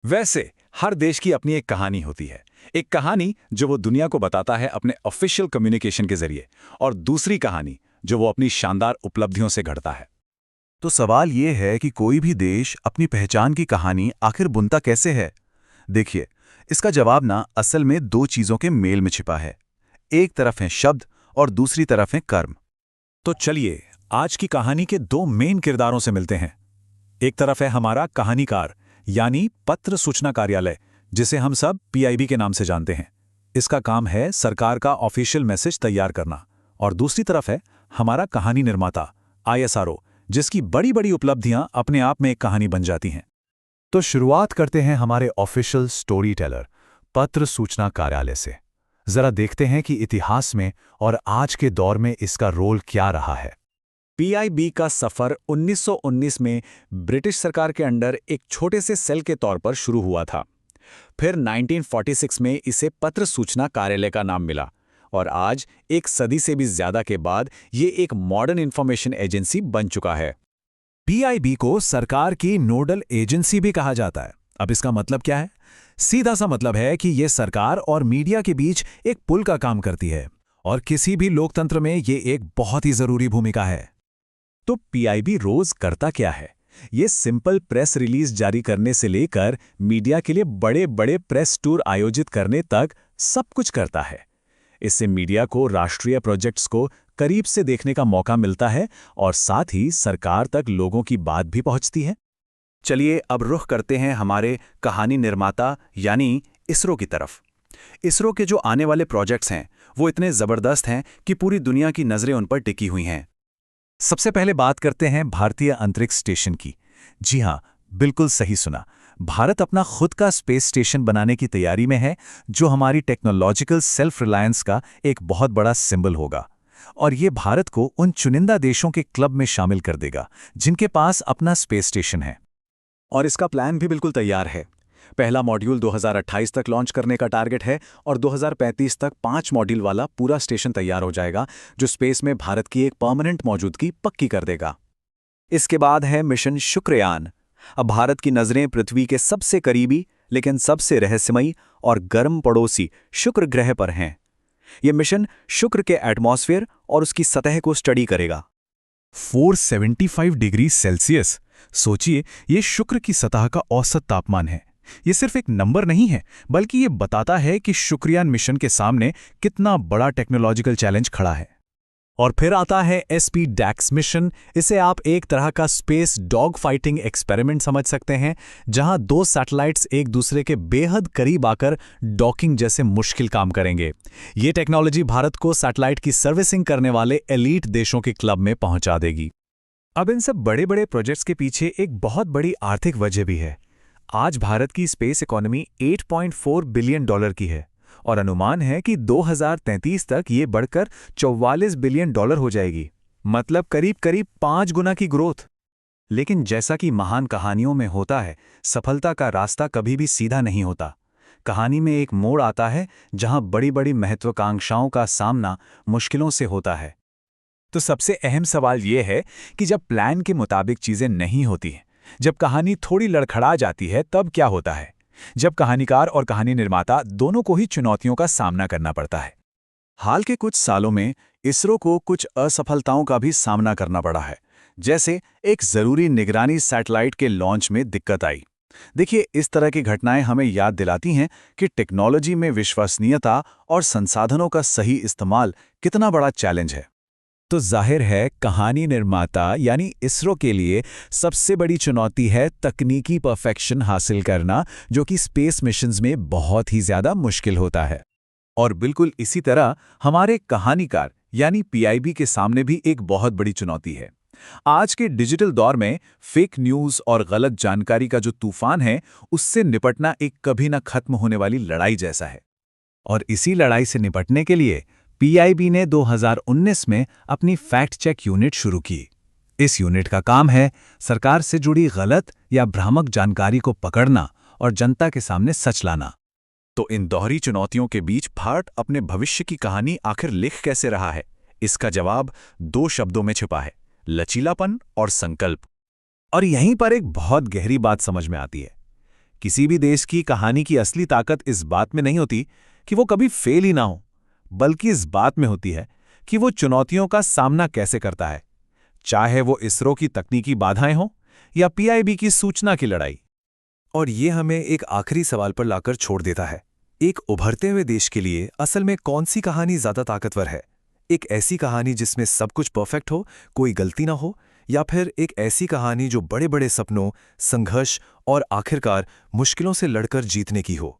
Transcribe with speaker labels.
Speaker 1: वैसे हर देश की अपनी एक कहानी होती है। एक कहानी जो वो दुनिया को बताता है अपने ऑफिशियल कम्युनिकेशन के जरिए, और दूसरी कहानी जो वो अपनी शानदार उपलब्धियों से घड़ता है।
Speaker 2: तो सवाल ये है कि कोई भी देश अपनी पहचान की कहानी आखिर बुनता कैसे है। देखिए, इसका जवाब ना असल में दो चीजों के मेल में छिपा है। एक तरफ है शब्द और दूसरी तरफ है कर्म।
Speaker 1: तो चलिए आज की कहानी के दो मेन किरदारों से मिलते हैं। एक तरफ है हमारा कहानीकार, यानी पत्र सूचना कार्यालय, जिसे हम सब पीआईबी के नाम से जानते हैं। इसका काम है सरकार का ऑफिशियल मैसेज तैयार करना। और दूसरी तरफ है हमारा कहानी निर्माता, आईएसआरओ, जिसकी बड़ी बड़ी उपलब्धियां अपने आप में एक कहानी बन जाती हैं।
Speaker 2: तो शुरुआत करते हैं हमारे ऑफिशियल स्टोरी टेलर, पत्र सूचना कार्यालय से। जरा देखते हैं कि इतिहास में और आज के दौर में इसका रोल क्या रहा है।
Speaker 1: पीआईबी का सफर 1919 में ब्रिटिश सरकार के अंडर एक छोटे से सेल के तौर पर शुरू हुआ था। फिर 1946 में इसे पत्र सूचना कार्यालय का नाम मिला, और आज एक सदी से भी ज्यादा के बाद ये एक मॉडर्न इंफॉर्मेशन एजेंसी बन चुका है।
Speaker 2: पीआईबी को सरकार की नोडल एजेंसी भी कहा जाता है। अब इसका मतलब क्या है? सीधा सा मतलब है कि ये सरकार और मीडिया के बीच एक पुल का काम करती है, और किसी भी लोकतंत्र में ये एक बहुत ही जरूरी भूमिका है।
Speaker 1: तो पीआईबी रोज करता क्या है? ये सिंपल प्रेस रिलीज जारी करने से लेकर मीडिया के लिए बड़े बड़े प्रेस टूर आयोजित करने तक सब कुछ करता है। इससे मीडिया को राष्ट्रीय प्रोजेक्ट्स को करीब से देखने का मौका मिलता है, और साथ ही सरकार तक लोगों की बात भी पहुंचती है।
Speaker 2: चलिए अब रुख करते हैं हमारे कहानी निर्माता यानी इसरो की तरफ। इसरो के जो आने वाले प्रोजेक्ट्स हैं वो इतने जबरदस्त हैं कि पूरी दुनिया की नजरें उन पर टिकी हुई हैं।
Speaker 1: सबसे पहले बात करते हैं भारतीय अंतरिक्ष स्टेशन की। जी हां, बिल्कुल सही सुना। भारत अपना खुद का स्पेस स्टेशन बनाने की तैयारी में है, जो हमारी टेक्नोलॉजिकल सेल्फ रिलायंस का एक बहुत बड़ा सिंबल होगा। और ये भारत को उन चुनिंदा देशों के क्लब में शामिल कर देगा जिनके पास अपना स्पेस स्टेशन है। और इसका प्लान भी बिल्कुल तैयार है। पहला मॉड्यूल 2028 तक लॉन्च करने का टारगेट है, और 2035 तक 5 मॉड्यूल वाला पूरा स्टेशन तैयार हो जाएगा, जो स्पेस में भारत की एक परमानेंट मौजूदगी पक्की कर देगा।
Speaker 3: इसके बाद है मिशन शुक्रयान। अब भारत की नजरें पृथ्वी के सबसे करीबी लेकिन सबसे रहस्यमयी और गर्म पड़ोसी शुक्र ग्रह पर हैं। यह मिशन शुक्र के एटमॉस्फेयर और उसकी सतह को स्टडी करेगा।
Speaker 2: 475 डिग्री सेल्सियस। सोचिए, ये शुक्र की सतह का औसत तापमान है। ये सिर्फ एक नंबर नहीं है, बल्कि ये बताता है कि शुक्रयान मिशन के सामने कितना बड़ा टेक्नोलॉजिकल चैलेंज खड़ा है।
Speaker 1: और फिर आता है SP-DAX मिशन। इसे आप एक तरह का स्पेस डॉग फाइटिंग एक्सपेरिमेंट समझ सकते हैं, जहां दो सैटेलाइट्स एक दूसरे के बेहद करीब आकर डॉकिंग जैसे मुश्किल काम करेंगे। ये टेक्नोलॉजी भारत को सैटेलाइट की सर्विसिंग करने वाले एलीट देशों के क्लब में पहुंचा देगी। अब इन सब बड़े बड़े प्रोजेक्ट्स के पीछे एक बहुत बड़ी आर्थिक वजह भी है। आज भारत की स्पेस इकोनॉमी $8.4 बिलियन की है, और अनुमान है कि 2033 तक ये बढ़कर $44 बिलियन हो जाएगी। मतलब करीब करीब 5 गुना की ग्रोथ। लेकिन जैसा कि महान कहानियों में होता है, सफलता का रास्ता कभी भी सीधा नहीं होता। कहानी में एक मोड़ आता है जहां बड़ी बड़ी महत्वाकांक्षाओं का सामना मुश्किलों से होता है। तो सबसे अहम सवाल यह है कि जब प्लान के मुताबिक चीजें नहीं होती हैं, जब कहानी थोड़ी लड़खड़ा जाती है, तब क्या होता है? जब कहानीकार और कहानी निर्माता दोनों को ही चुनौतियों का सामना करना पड़ता है। हाल के कुछ सालों में इसरो को कुछ असफलताओं का भी सामना करना पड़ा है। जैसे एक जरूरी निगरानी सैटेलाइट के लॉन्च में दिक्कत आई। देखिए, इस तरह की घटनाएं हमें याद दिलाती हैं कि टेक्नोलॉजी में विश्वसनीयता और संसाधनों का सही इस्तेमाल कितना बड़ा चैलेंज है। तो जाहिर है, कहानी निर्माता यानी इसरो के लिए सबसे बड़ी चुनौती है तकनीकी परफेक्शन हासिल करना, जो कि स्पेस मिशंस में बहुत ही ज्यादा मुश्किल होता है। और बिल्कुल इसी तरह हमारे कहानीकार यानी पीआईबी के सामने भी एक बहुत बड़ी चुनौती है। आज के डिजिटल दौर में फेक न्यूज़ और गलत जानकारी का जो तूफान है, उससे निपटना एक कभी न खत्म होने वाली लड़ाई जैसा है। और इसी लड़ाई से निपटने के लिए पीआईबी ने 2019 में अपनी फैक्ट चेक यूनिट शुरू की। इस यूनिट का काम है सरकार से जुड़ी गलत या भ्रामक जानकारी को पकड़ना और जनता के सामने सच लाना। तो इन दोहरी चुनौतियों के बीच भारत अपने भविष्य की कहानी आखिर लिख कैसे रहा है? इसका जवाब 2 शब्दों में छिपा है: लचीलापन और संकल्प। और यहीं पर एक बहुत गहरी बात समझ में आती है।
Speaker 2: किसी भी देश की कहानी की असली ताकत इस बात में नहीं होती कि वो कभी फेल ही ना हो, बल्कि इस बात में होती है कि वो चुनौतियों का सामना कैसे करता है, चाहे वो इसरो की तकनीकी बाधाएं हों या पीआईबी की सूचना की लड़ाई।
Speaker 4: और ये हमें एक आखिरी सवाल पर लाकर छोड़ देता है, एक उभरते हुए देश के लिए असल में कौन सी कहानी ज्यादा ताकतवर है? एक ऐसी कहानी जिसमें सब कुछ परफेक्ट हो, कोई गलती ना हो, या फिर एक ऐसी कहानी जो बड़े बड़े सपनों, संघर्ष और आखिरकार मुश्किलों से लड़कर जीतने की हो?